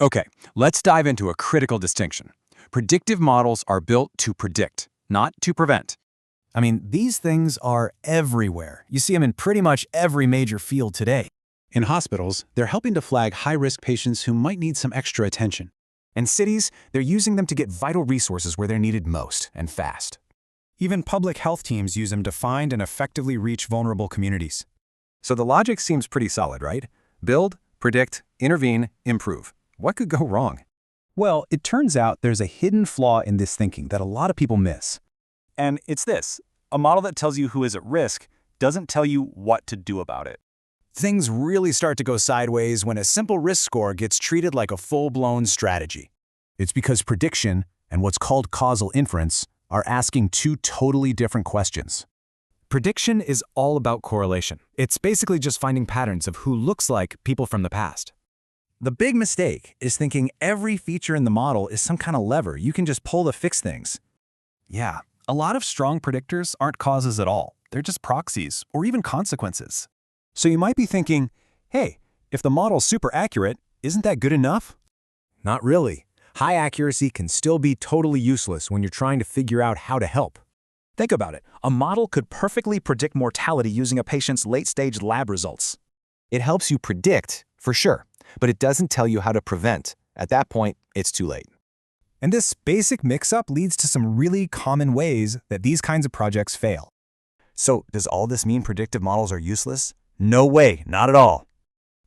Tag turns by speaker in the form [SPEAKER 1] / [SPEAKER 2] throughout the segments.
[SPEAKER 1] Okay, let's dive into a critical distinction. Predictive models are built to predict, not to prevent.
[SPEAKER 2] I mean, these things are everywhere. You see them in pretty much every major field today.
[SPEAKER 3] In hospitals, they're helping to flag high-risk patients who might need some extra attention.
[SPEAKER 4] In cities, they're using them to get vital resources where they're needed most and fast.
[SPEAKER 5] Even public health teams use them to find and effectively reach vulnerable communities.
[SPEAKER 1] So the logic seems pretty solid, right? Build, predict, intervene, improve. What could go wrong?
[SPEAKER 2] Well, it turns out there's a hidden flaw in this thinking that a lot of people miss.
[SPEAKER 6] And it's this: a model that tells you who is at risk doesn't tell you what to do about it.
[SPEAKER 4] Things really start to go sideways when a simple risk score gets treated like a full-blown strategy. It's because prediction and what's called causal inference are asking two totally different questions.
[SPEAKER 5] Prediction is all about correlation. It's basically just finding patterns of who looks like people from the past.
[SPEAKER 7] The big mistake is thinking every feature in the model is some kind of lever you can just pull to fix things.
[SPEAKER 8] Yeah, a lot of strong predictors aren't causes at all. They're just proxies or even consequences.
[SPEAKER 2] So you might be thinking, hey, if the model's super accurate, isn't that good enough?
[SPEAKER 4] Not really. High accuracy can still be totally useless when you're trying to figure out how to help.
[SPEAKER 7] Think about it. A model could perfectly predict mortality using a patient's late-stage lab results.
[SPEAKER 9] It helps you predict, for sure, but it doesn't tell you how to prevent. At that point, it's too late.
[SPEAKER 5] And this basic mix-up leads to some really common ways that these kinds of projects fail.
[SPEAKER 7] So, does all this mean predictive models are useless? No way, not at all.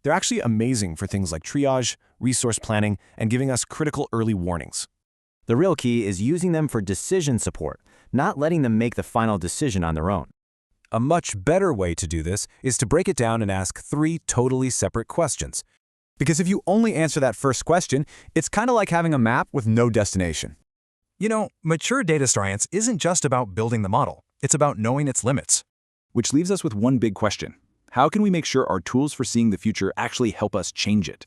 [SPEAKER 9] They're actually amazing for things like triage, resource planning, and giving us critical early warnings.
[SPEAKER 10] The real key is using them for decision support, not letting them make the final decision on their own.
[SPEAKER 1] A much better way to do this is to break it down and ask 3 totally separate questions. Because if you only answer that first question, it's kind of like having a map with no destination.
[SPEAKER 8] You know, mature data science isn't just about building the model. It's about knowing its limits.
[SPEAKER 11] Which leaves us with one big question. How can we make sure our tools for seeing the future actually help us change it?